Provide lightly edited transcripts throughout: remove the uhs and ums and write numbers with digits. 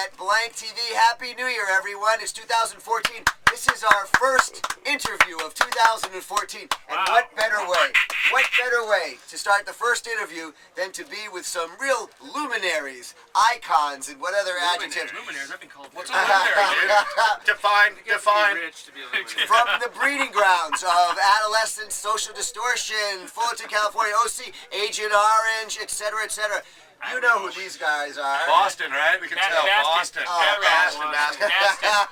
at BlankTV. Happy New Year, everyone. It's 2014. This is our first interview of 2014. And what better way to start the first interview than to be with some real luminaries, icons, and what other adjectives? Luminaries, I've been called. What's a luminary, dude? Define. From the breeding grounds of Adolescents, Social Distortion, Fullerton, California, O.C., Agent Orange, etc., etc. You know who these guys are. Boston, right? We can tell. Boston. Boston.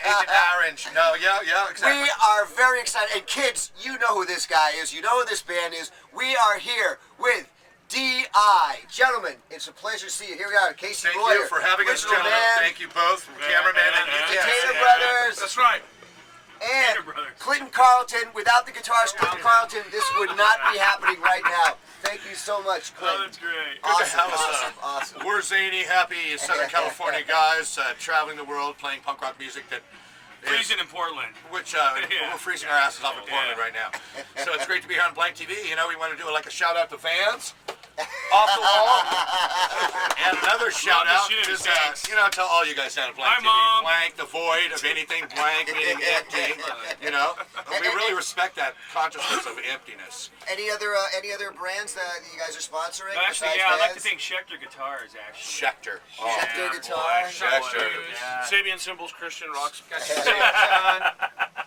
Agent Orange. No, yeah, exactly. We are very excited. And kids, you know who this guy is. You know who this band is. We are here with D.I. Gentlemen, it's a pleasure to see you. Here we are, Casey Royer. Thank you for having us, gentlemen. Thank you both, cameraman and the Taylor Brothers. That's right. And Clinton Carlton. Without the guitarist Clinton Carlton, this would not be happening right now. Thank you so much, Clinton. Oh, that's great. Awesome. We're zany, happy Southern California guys traveling the world, playing punk rock music that Freezing in Portland. We're freezing our asses off in Portland right now. So it's great to be here on BlankTV. You know, we want to do like a shout out to fans off the wall. And another shout out to all you guys down at BlankTV. Blank, the void of anything blank, meaning empty. You know, we really respect that consciousness of emptiness. Any other brands that you guys are sponsoring? Actually, yeah, I'd like to thank Schecter Guitars, actually. Schecter. Schecter Guitar. Schecter. Sabian Cymbals, Christian Rocks.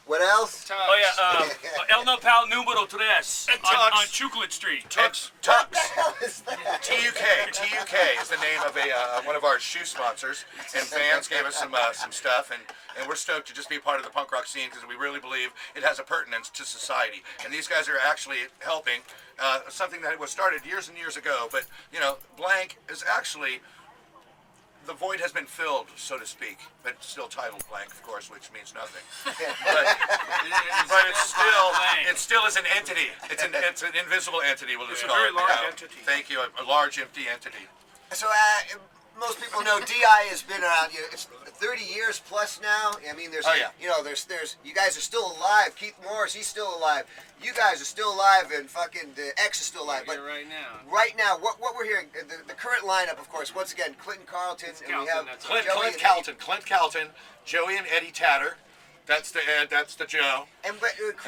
What else? Oh yeah, El Nopal Numero 3 on Chocolate Street. Tux. What the hell is that? TUK is the name of one of our shoe sponsors, and fans gave us some stuff, and we're stoked to just be a part of the punk rock scene because we really believe it has a pertinence to society. And these guys are actually helping something that was started years and years ago, but you know, Blank is actually. The void has been filled, so to speak, but still titled Blank, of course, which means nothing. but it still is an entity. It's an invisible entity. We'll just call it. It's a very large entity. Thank you. A large empty entity. So most people know D.I. has been around. It's 30 years plus now. I mean, there's you guys are still alive. Keith Morris, he's still alive. You guys are still alive, and fucking the X is still alive. But right now, what we're hearing, the current lineup, of course, once again, Clinton Carlton, and we have Clint Calton, Joey and Eddie Tatter. That's the Joe. And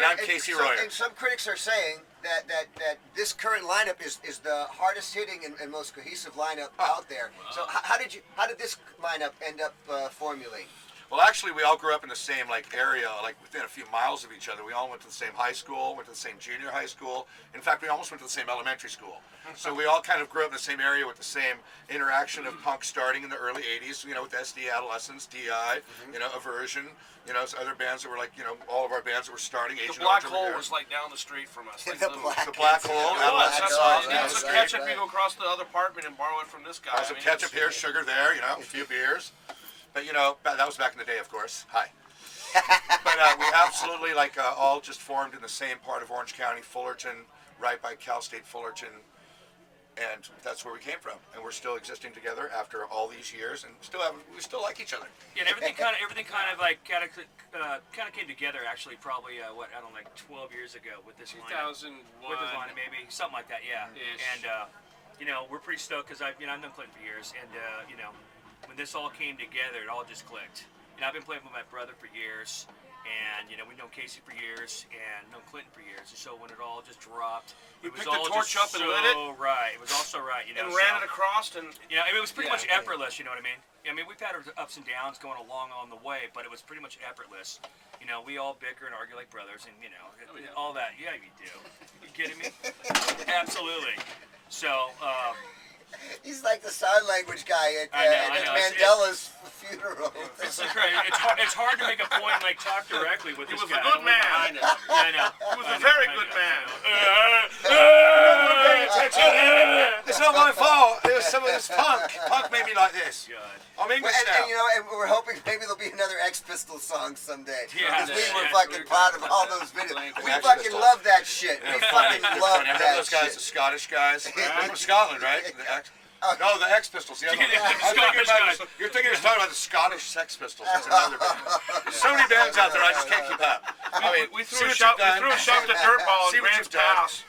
I'm Casey Royer. And some critics are saying that this current lineup is the hardest hitting and most cohesive lineup out there. Wow. So how did this lineup end up formulating? Well, actually, we all grew up in the same area, within a few miles of each other. We all went to the same high school, went to the same junior high school. In fact, we almost went to the same elementary school. So we all kind of grew up in the same area with the same interaction of punk starting in the early 80s, you know, with SD, Adolescents, DI, you know, Aversion, you know, other bands that were all of our bands that were starting. The Black Hole was down the street from us. The Black Hole. Some ketchup, you go across the other apartment and borrow it from this guy. Some ketchup here, sugar there, you know, a few beers. But, you know, that was back in the day, of course. Hi. But we absolutely, all just formed in the same part of Orange County, Fullerton, right by Cal State Fullerton. And that's where we came from. And we're still existing together after all these years, and we still like each other. Yeah, and everything kind of came together, actually, probably, 12 years ago with this 2001. With this line, maybe, something like that, yeah. Ish. And, you know, we're pretty stoked because I've known Clinton for years, and, you know, when this all came together, it all just clicked. You know, I've been playing with my brother for years, and you know, we've known Casey for years, and known Clinton for years. And so when it all just dropped, we picked the torch up and lit it. Right, it was all so right, you know. And ran it across, and you know, it was pretty much effortless. You know what I mean? I mean, we've had our ups and downs going along on the way, but it was pretty much effortless. You know, we all bicker and argue like brothers, and you know, all that. Yeah, you do. You kidding me? Absolutely. So. He's like the sign language guy at Mandela's funeral. It's hard to make a point and talk directly with this guy. He was a good man. I know. He was a very good man. It's not my fault. It was some of this punk. Punk made me like this. I'm English now. And you know, and we're hoping maybe there'll be another X Pistols song someday. Yeah, because we were fucking proud of all those videos. We fucking love that shit. We fucking love that shit. Those guys, the Scottish guys. They're from Scotland, right? No, the X Pistols. The other one. You're thinking he's talking about the Scottish Sex Pistols. That's another band. So many bands out there, I just can't keep up. We threw a shot to Dirtball in Grant's house.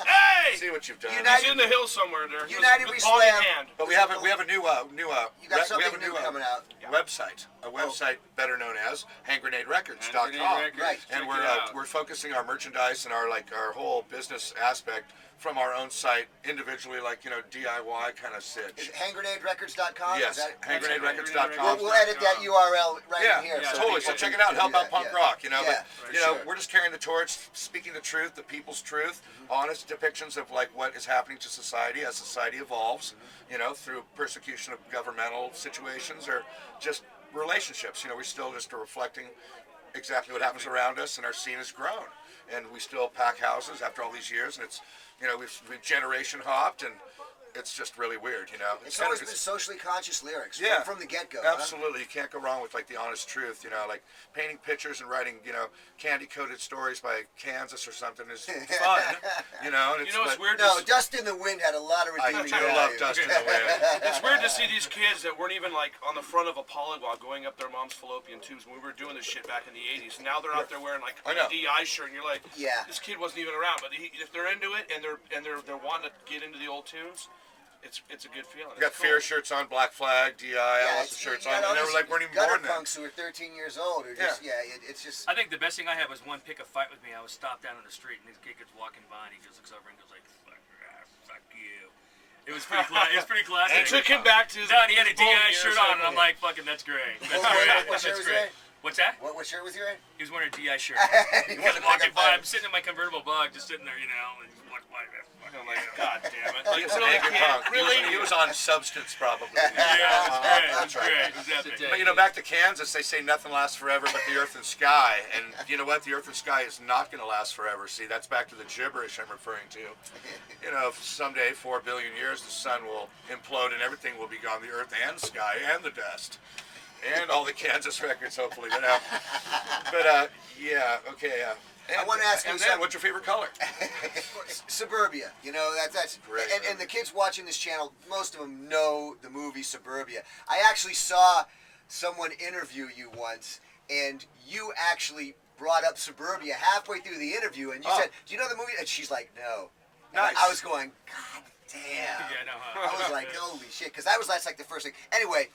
Hey! See what you've done. He's in the hills somewhere there. United We Slam. But we have a new You got something new coming out. Website. A website better known as handgrenaderecords.com. Right. And we're focusing our merchandise and our whole business aspect from our own site individually, DIY kind of sitch. Is it handgrenaderecords.com? Yes, handgrenaderecords.com. We'll edit that URL in here. Yeah, totally. So check it out. Help out punk rock. But, we're just carrying the torch, speaking the truth, the people's truth, honest depictions of what is happening to society as society evolves. Through persecution of governmental situations or just relationships. We still just are reflecting exactly what happens around us, and our scene has grown, and we still pack houses after all these years, and it's we've generation hopped, and it's just really weird, It's always been socially conscious lyrics from the get-go. Absolutely. You can't go wrong with the honest truth, painting pictures and writing, candy-coated stories by Kansas or something is fun, and it's weird. No, Dust in the Wind had a lot of redeeming value. I love Dust in the Wind. It's weird to see these kids that weren't even on the front of a polyglot going up their mom's fallopian tubes when we were doing this shit back in the 80s. Now they're out there wearing a DI shirt, and you're like, this kid wasn't even around. But if they're into it and they're wanting to get into the old tunes, it's a good feeling. We got Fear shirts on, Black Flag, DI, Adolescents shirts on, and they weren't even born then. Punks who are 13 years old. It's just. I think the best thing I had was one pick a fight with me. I was stopped down on the street, and this kid gets walking by, and he just looks over and goes fuck you. It was pretty classic. And took him back to his. No, and he had a DI shirt on, and I'm like, fucking, that's great. That's great. What shirt was he? What's that? What shirt was he wearing? He was wearing a DI shirt. He was walking by. I'm sitting in my convertible bug, just sitting there, and walking by. I'm like, God damn it! He was on substance, probably. Yeah, it was great. It was epic. But back to Kansas, they say nothing lasts forever but the earth and sky, and you know what? The earth and sky is not going to last forever. See, that's back to the gibberish I'm referring to. Someday, 4 billion years, the sun will implode and everything will be gone, the earth and sky and the dust. And all the Kansas records, hopefully. I want to ask you something. What's your favorite color? Suburbia. That's great. And the kids watching this channel, most of them know the movie Suburbia. I actually saw someone interview you once, and you actually brought up Suburbia halfway through the interview, and you said, "Do you know the movie?" And she's like, "No." Nice. I was going, "God damn." Yeah, no, I was like, "Holy shit," because that's the first thing. Anyway.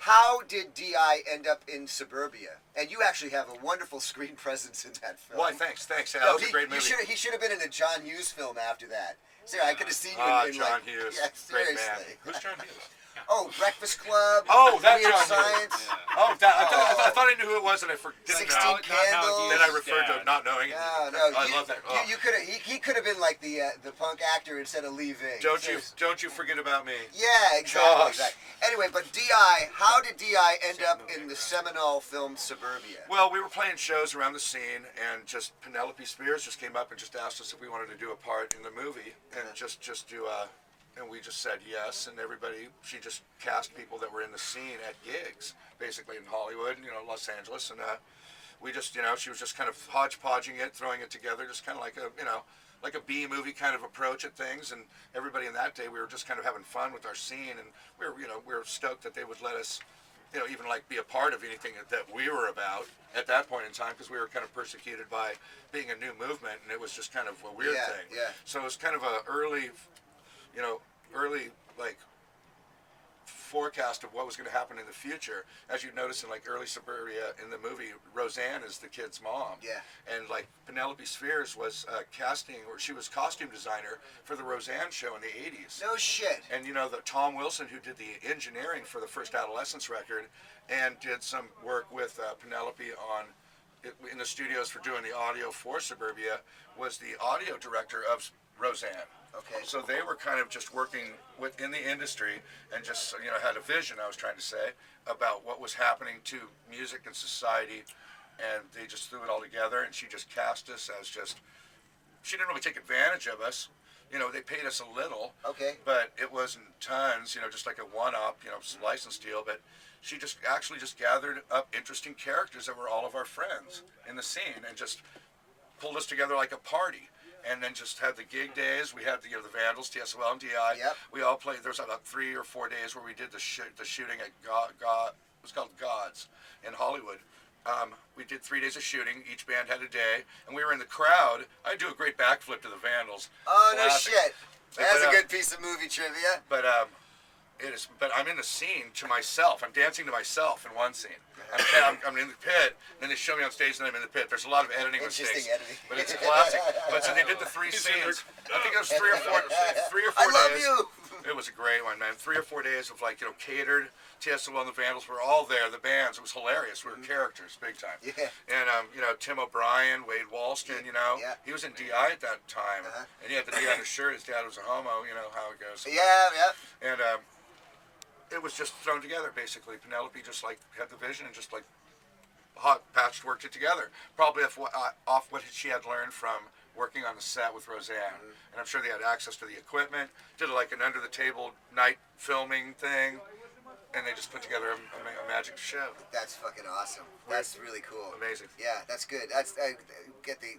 How did D.I. end up in Suburbia? And you actually have a wonderful screen presence in that film. Why, thanks. That was a great movie. He should have been in a John Hughes film after that. I could have seen you in John Hughes. Yeah, great seriously. man. Who's John Hughes? Oh, Breakfast Club. Oh, that's Weird John Science. Hughes. Oh, I thought I knew who it was, and I forgot. 16 Candles. Then I referred to not knowing. No. I love that. Oh. You could have. He could have been like the punk actor instead of Lee Ving. Don't you forget about me. Yeah, exactly. Anyway, but D.I. How did D.I. end up in the seminal film Suburbia? Well, we were playing shows around the scene, and just Penelope Spears just came up and just asked us if we wanted to do a part in the movie, and just do a. And we just said yes, and she just cast people that were in the scene at gigs, basically in Hollywood, Los Angeles, and we just, she was just kind of hodgepodging it, throwing it together, just kind of like a B movie kind of approach at things, and everybody in that day, we were just kind of having fun with our scene, and we were stoked that they would let us, even be a part of anything that we were about at that point in time, because we were kind of persecuted by being a new movement, and it was just kind of a weird thing. Yeah. So it was kind of a early forecast of what was going to happen in the future. As you notice in early Suburbia in the movie, Roseanne is the kid's mom. Yeah. And Penelope Spears was she was costume designer for the Roseanne show in the 80s. No shit. And the Tom Wilson, who did the engineering for the first Adolescents record and did some work with Penelope in the studios for doing the audio for Suburbia, was the audio director of Roseanne. Okay. So they were kind of just working within the industry and just, had a vision, I was trying to say, about what was happening to music and society, and they just threw it all together, and she just cast us as she didn't really take advantage of us. They paid us a little. Okay. But it wasn't tons, just like a one-up, some license deal, but she just gathered up interesting characters that were all of our friends in the scene and just pulled us together like a party. and then just had the gig days. We had the Vandals, TSOL, and DI. Yep. We all played. There was about 3 or 4 days where we did the shooting at it was called Gods in Hollywood. We did 3 days of shooting. Each band had a day, and we were in the crowd. I do a great backflip to the Vandals. Oh, no shit. That's a good piece of movie trivia. But but I'm in the scene to myself. I'm dancing to myself in one scene. I'm in the pit, and then they show me on stage, and I'm in the pit. There's a lot of editing mistakes, but it's a classic. But so they did the 3 scenes. I think it was 3 or 4 days. I love you. It was a great one, man. 3 or 4 days of catered. TSOL and the Vandals were all there. The bands. It was hilarious. We were characters, big time. Yeah. And Tim O'Brien, Wade Walston. He was in DI at that time, and he had the D on his shirt. His dad was a homo. You know how it goes. Yeah. And it was just thrown together, basically. Penelope just had the vision and just hot patched worked it together. Probably off what she had learned from working on the set with Roseanne. And I'm sure they had access to the equipment. Did an under the table night filming thing, and they just put together a magic show. That's fucking awesome. That's really cool. Amazing. Yeah, that's good. That's get the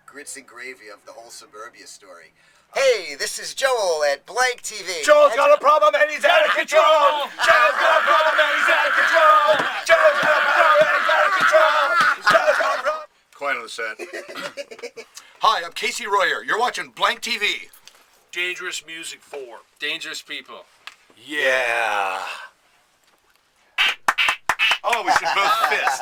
grits and gravy of the whole Suburbia story. Hey, this is Joel at BlankTV. Joel's got a problem and he's out of control. Joel's got a problem and he's out of control. Joel's got a problem and he's out of control. Joel's got a problem. Quiet on the set. Hi, I'm Casey Royer. You're watching BlankTV. Dangerous music 4. Dangerous people. Yeah. Oh, we should both fist.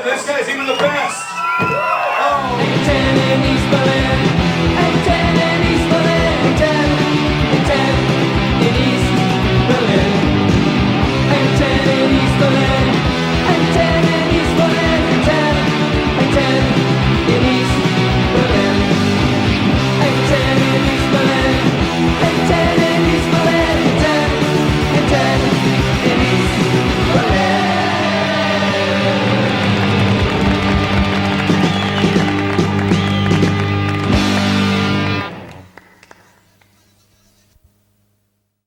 This guy's even the best.